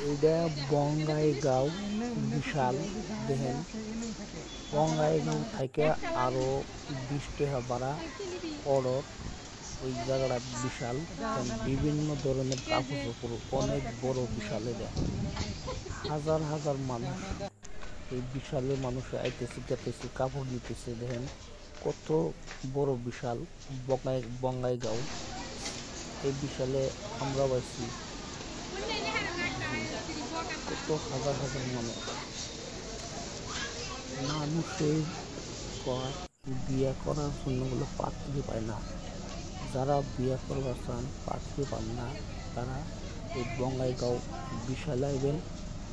এটা বঙ্গাইগাঁও বিশাল দেখেন বঙ্গাইগাঁও থেকে আরো 20 টাকা ভাড়া অর্ডার ওই জায়গাটা বিশাল বিভিন্ন ধরনের কাপড় চোপড় অনেক বড় বিশাল এটা হাজার হাজার মানুষ এই বিশালে মানুষ আইতেছে যেতেছে কাপড় নিতেছে দেখেন কত বড় বিশাল বঙ্গাইগাঁও এই বিশালে আমরা পাইছি কত হাজার হাজার মানুষের বিয়ে করার জন্য বলে পাত্রী পায় না যারা বিয়ে করবার চান পাত্রী পান না তারা এই বঙ্গাইগাঁও বিশালে আইবেন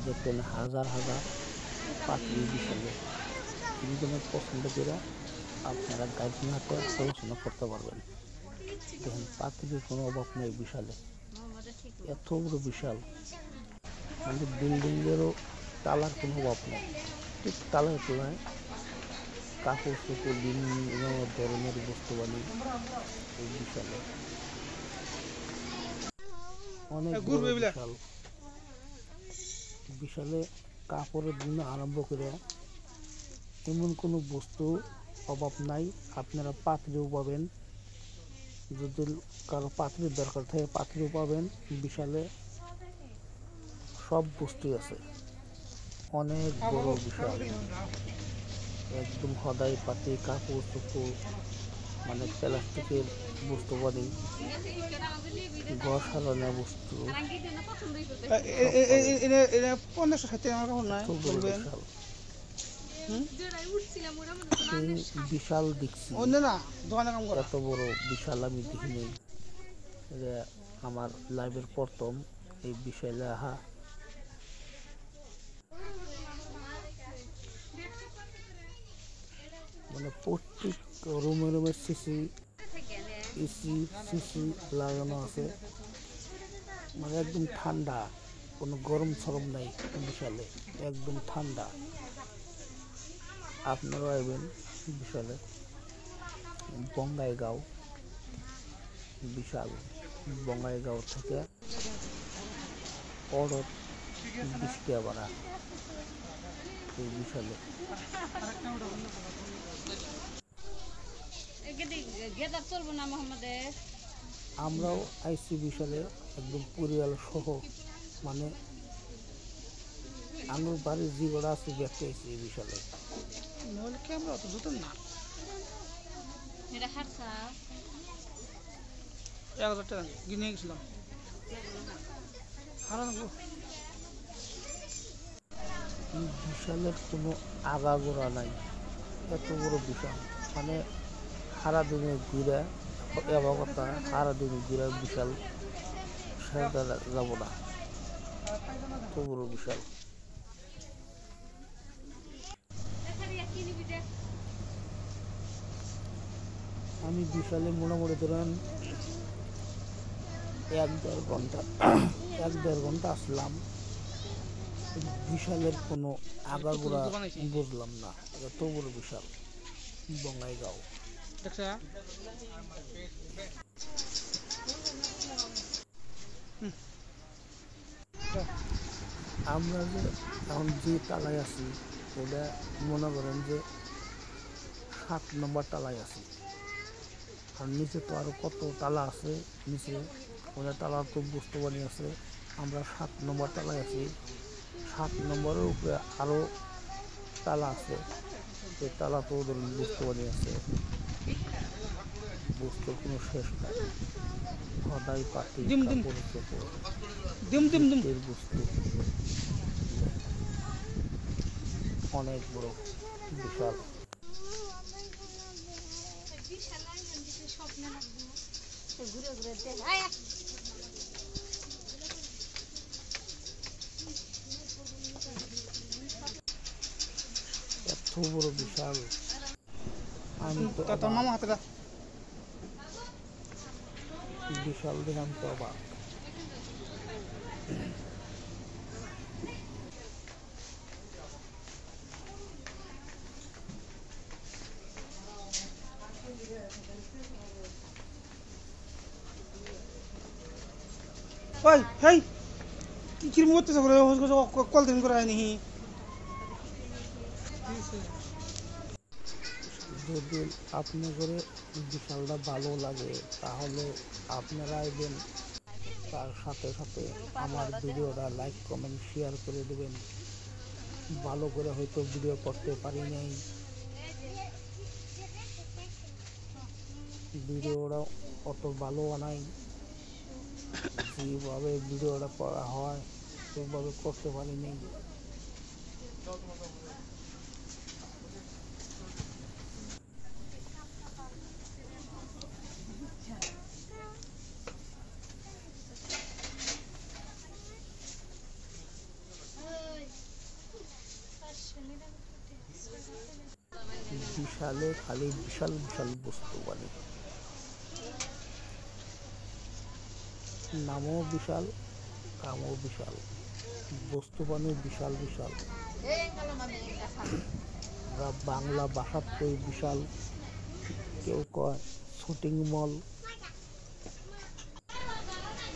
দেখবেন হাজার হাজার পাত্রী বিশালে তিনজনের পছন্দ করে আপনারা গার্জেন হাতে আলোচনা করতে পারবেন দেখেন পাত্রীর কোনো অভাব নেই বিশালে এত বড় বিশাল মানে বিল্ডিংয়েরও তালার কোনো অভাব নেই ঠিক তালার তোলায় কাপড় চোপড় বিভিন্ন ধরনের বস্তু বানি এই বিশালে অনেক বিশাল বিশালে কাপড়ের জন্য আরম্ভ করে এমন কোনো বস্তু অভাব নাই আপনারা পাত্রীও পাবেন যদি কারো পাত্রীর দরকার থাকে পাত্রীও পাবেন বিশালে সব বস্তুই আছে অনেক বড় বিশাল একদম হদাই পাতি কাপড় চোপড় মানে প্লাস্টিকের বস্তু বানি ঘর সাজানোর বস্তু বিশাল দেখছি এত বড় বিশাল আমি দেখিনি আমার লাইভের প্রথম এই বিশালে আহা মানে প্রত্যেক রুমে রুমে সিসি লাগানো আছে মানে একদম ঠান্ডা কোনো গরম সরম নাই বিশালে একদম ঠান্ডা আপনারা আসবেন বিশালে বঙ্গাইগাঁও বিশাল বঙ্গাইগাঁও থেকে অর্ডার 20 টাকা ভাড়া এই বিশালে আমরাও আইসি বিশালে একদম পরিবার সহ মানে আমার বাড়ির যে গড়া আছে দেখতে আইসি এই বিশালে আমরা অত দ্রুত না 1000 টাকা কিনে গেছিলাম বিশালের কোনো আগাগোড়া নাই এত বড় বিশাল মানে সারা দিনে ঘুরে কথা সারা দিনে ঘুরে বিশাল যাব না এত বড় বিশাল আমি বিশালে মোটামুটি ধরেন 1-1.5 ঘন্টা আসলাম বিশালের কোনো আগাগোড়া বুঝলাম না এত বড় বিশাল বঙ্গাইগাঁও আমরা যে এখন যে তালায় আছি ওটা মনে করেন যে 7 নম্বর তালায় আছি আর নিচে তো আরো কত তালা আছে নিচে ওটা তালা তো বস্তু বানিয়ে আছে আমরা 7 নম্বর তালায় আছি 7 নম্বরের উপরে আরো তালা আছে এই তালা তো ওদের বস্তু বানিয়ে আছে বস্তুর কোনো শেষ নাই হদাই পাতি বস্তু অনেক বড় বিশাল এত বড় বিশাল আমি তো মামা হাতে বিশাল দেখলাম তো অবাক ওই হেই কি কিরম করতেছে করে কল দিন করে নি যদি আপনাদের বিশালটা ভালো লাগে তাহলে আপনারা আইবেন, তার সাথে সাথে আমার ভিডিওটা লাইক কমেন্ট শেয়ার করে দেবেন। ভালো করে হয়তো ভিডিও করতে পারি নাই, ভিডিওটা অত ভালো বানাই, যেভাবে ভিডিওটা করা হয় সেভাবে করতে পারি নাই। বিশালে খালি বিশাল বিশাল বস্তু বানে, নামও বিশাল, কামও বিশাল, বস্তু বানে বিশাল বিশাল। বাংলা ভাষাত কই বিশাল, কেউ কয় শুটিং মল,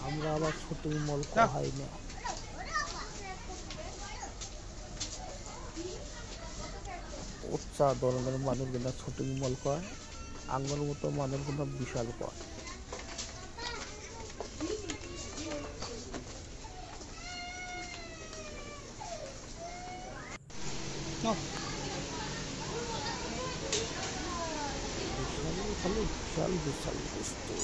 আমরা আবার শুটিং মল কহাই না। উচ্চা ধরনের মানুষগুলো শুটিং মল কয়, আঙ্গর মতো মানুষগুলো বিশাল কয়। বিশাল খালি বিশাল বিশাল বস্তু।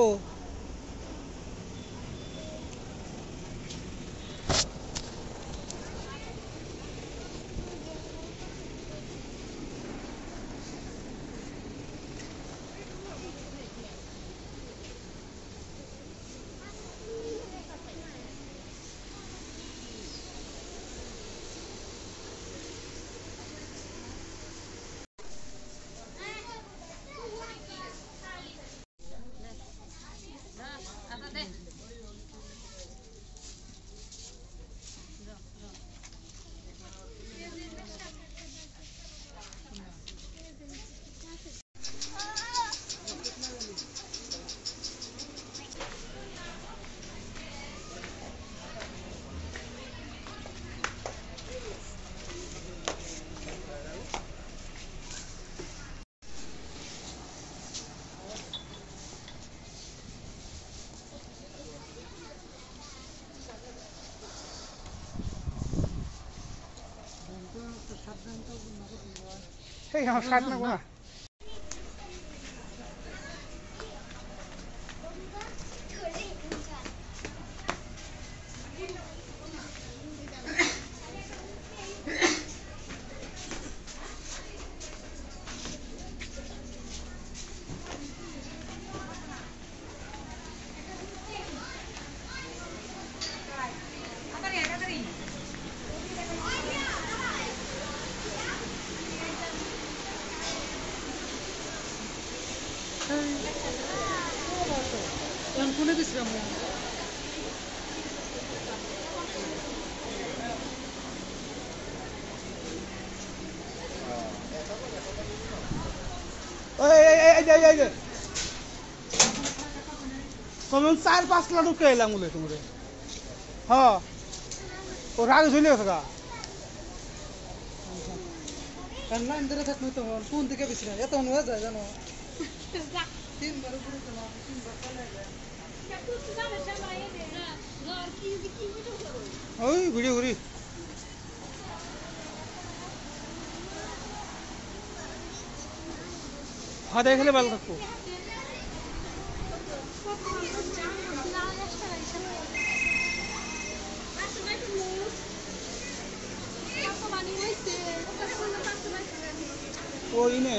ও hey আমার শার্ট না না কোনে দিছিলাম এই তুমি 4-5 লাখ ঢুকে এলাম বলে তোমরে হ ও রাগ ঝুলে গেছে গা লাইন ধরে থাকলে তো কোন দিকে বেশি না এত হয়ে যায় জানো তিনবার উপরে চলা তিনবার চলে যায় ওই ভিডিও করি হ্যাঁ দেখলে ভালো থাকবো ওই নে